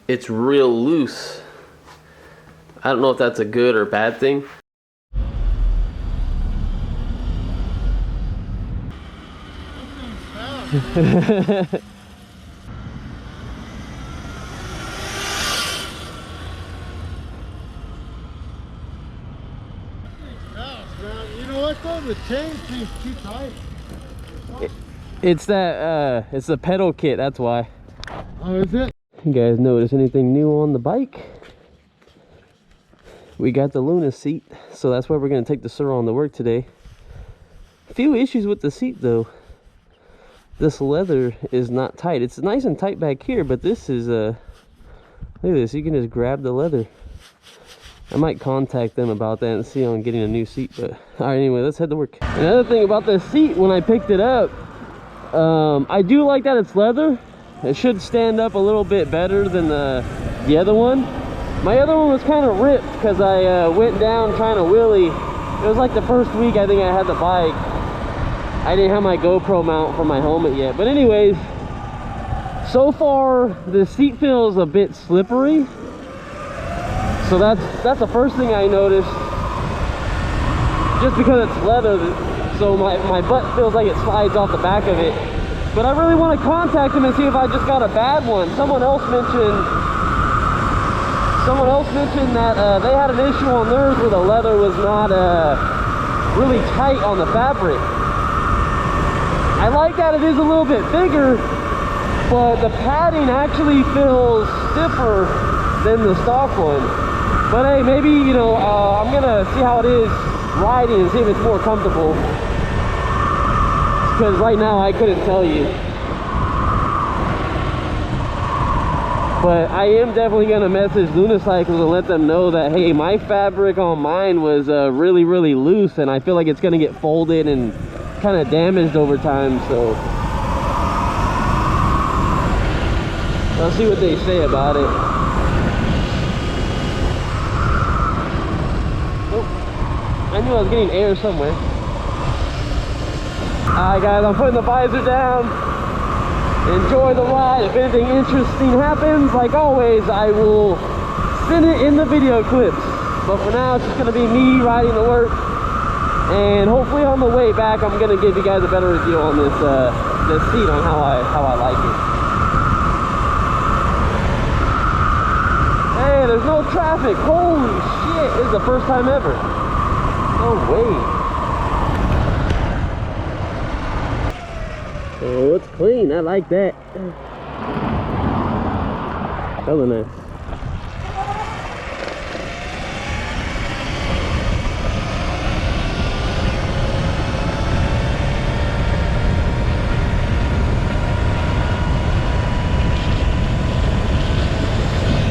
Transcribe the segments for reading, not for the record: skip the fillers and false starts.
it's real loose. I don't know if that's a good or bad thing. You know what though? The chain seems too tight. It's that it's the pedal kit, that's why. Oh, is it? You guys notice anything new on the bike? We got the Luna seat, so that's why we're gonna take the Sur-Ron to work today. A few issues with the seat though. This leather is not tight. It's nice and tight back here, but this is look at this, you can just grab the leather. I might contact them about that and see on getting a new seat, but all right, anyway, let's head to work. Another thing about this seat, when I picked it up, I do like that it's leather. It should stand up a little bit better than the other one. My other one was kind of ripped because I went down trying to wheelie. It was like the first week I think I had the bike. I didn't have my GoPro mount for my helmet yet. But anyways, so far the seat feels a bit slippery. So that's the first thing I noticed. Just because it's leather, so my butt feels like it slides off the back of it. But I really want to contact them and see if I just got a bad one. Someone else mentioned that they had an issue on theirs where the leather was not really tight on the fabric. I like that it is a little bit bigger, but the padding actually feels stiffer than the stock one. But hey, maybe, you know, I'm gonna see how it is riding and see if it's more comfortable, because right now I couldn't tell you. But I am definitely gonna message LunaCycle and let them know that, hey, my fabric on mine was really loose, and I feel like it's gonna get folded and kind of damaged over time. So I'll see what they say about it. I knew I was getting air somewhere. Alright guys, I'm putting the visor down. Enjoy the ride. If anything interesting happens, like always, I will send it in the video clips. But for now, it's just going to be me riding to work. And hopefully on the way back, I'm going to give you guys a better review on this seat, on how I like it. Hey, there's no traffic. Holy shit, this is the first time ever. No way. Oh, it's clean. I like that. Hella nice.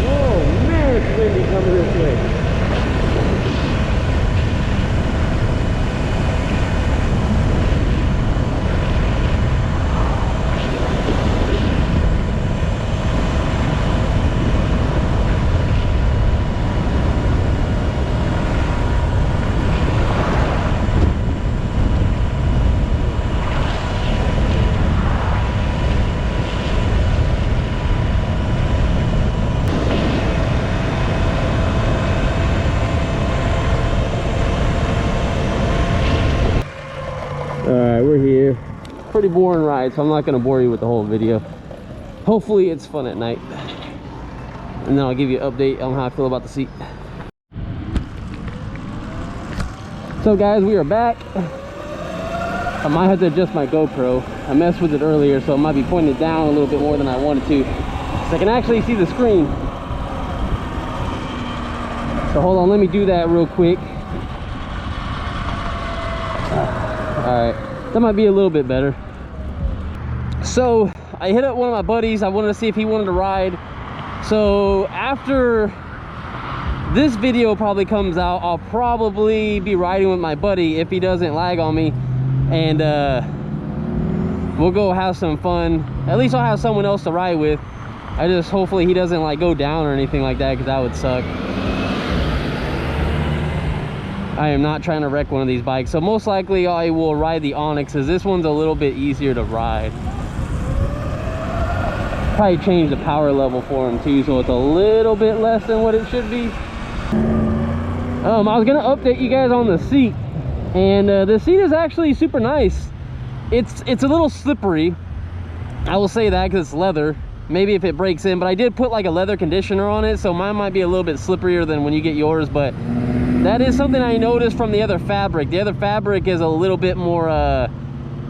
Oh man, it's windy coming this way. Alright, we're here. Pretty boring ride, so I'm not going to bore you with the whole video. Hopefully it's fun at night. And then I'll give you an update on how I feel about the seat. So guys, we are back. I might have to adjust my GoPro. I messed with it earlier, so it might be pointed down a little bit more than I wanted to, so I can actually see the screen. So hold on, let me do that real quick. Alright, that might be a little bit better. So I hit up one of my buddies. I wanted to see if he wanted to ride. So after this video probably comes out, I'll probably be riding with my buddy if he doesn't lag on me, and we'll go have some fun. At least I'll have someone else to ride with. I just, hopefully he doesn't like go down or anything like that, because that would suck. I am not trying to wreck one of these bikes, so most likely I will ride the Onyx, as this one's a little bit easier to ride. Probably change the power level for them too, so it's a little bit less than what it should be. I was gonna update you guys on the seat, and the seat is actually super nice. It's a little slippery, I will say that, because it's leather. Maybe if it breaks in, but I did put like a leather conditioner on it, so mine might be a little bit slipperier than when you get yours. But that is something I noticed from the other fabric. The other fabric is a little bit more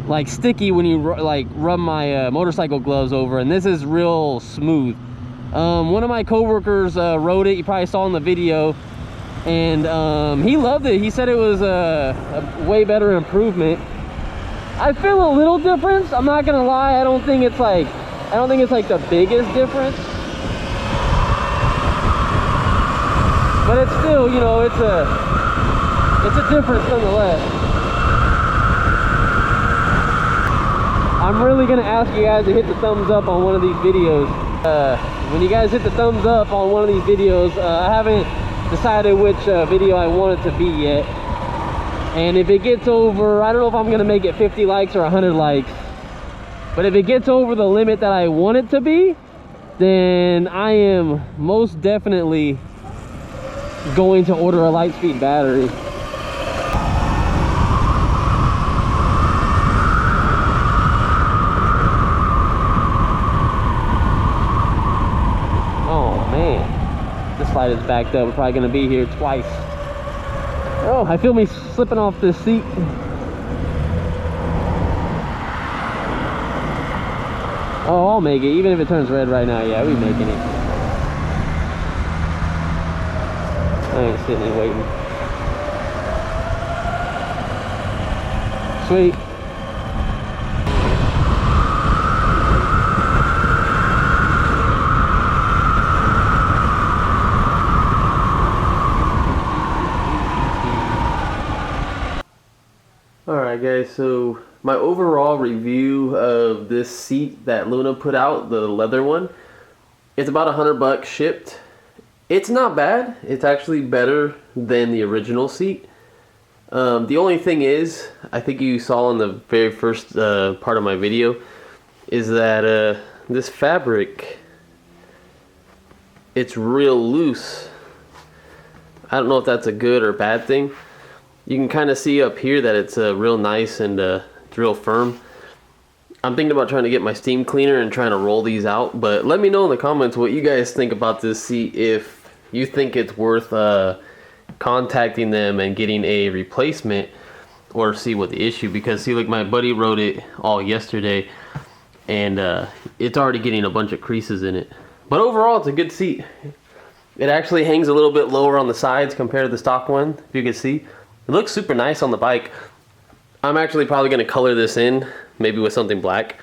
like sticky when you like rub my motorcycle gloves over, and this is real smooth. One of my coworkers rode it. You probably saw in the video, and he loved it. He said it was a way better improvement. I feel a little difference, I'm not gonna lie. I don't think it's like the biggest difference, but it's still, you know, it's a difference nonetheless. I'm really gonna ask you guys to hit the thumbs up on one of these videos. When you guys hit the thumbs up on one of these videos, I haven't decided which video I want it to be yet. And if it gets over, I don't know if I'm gonna make it 50 likes or 100 likes. But if it gets over the limit that I want it to be, then I am most definitely going to order a Lightspeed battery. Oh man, this light is backed up. We're probably gonna be here twice. Oh, I feel me slipping off this seat. Oh, I'll make it. Even if it turns red right now, yeah, we making it. I ain't sitting and waiting. Sweet. Alright guys, so my overall review of this seat that Luna put out, the leather one, it's about $100 shipped. It's not bad. It's actually better than the original seat. The only thing is, I think you saw in the very first part of my video, is that this fabric, it's real loose. I don't know if that's a good or bad thing. You can kind of see up here that it's real nice and it's real firm. I'm thinking about trying to get my steam cleaner and trying to roll these out, but let me know in the comments what you guys think about this seat, if you think it's worth contacting them and getting a replacement, or see what the issue, because see, like my buddy rode it all yesterday and it's already getting a bunch of creases in it. But overall, it's a good seat. It actually hangs a little bit lower on the sides compared to the stock one, if you can see. It looks super nice on the bike. I'm actually probably going to color this in, maybe with something black,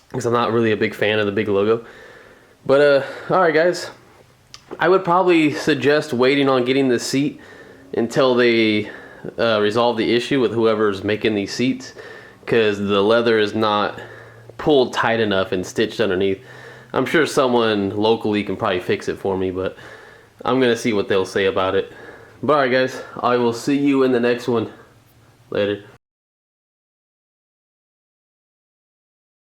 because I'm not really a big fan of the big logo. But alright guys, I would probably suggest waiting on getting this seat until they resolve the issue with whoever's making these seats, because the leather is not pulled tight enough and stitched underneath. I'm sure someone locally can probably fix it for me, but I'm going to see what they'll say about it. But alright guys, I will see you in the next one. Later.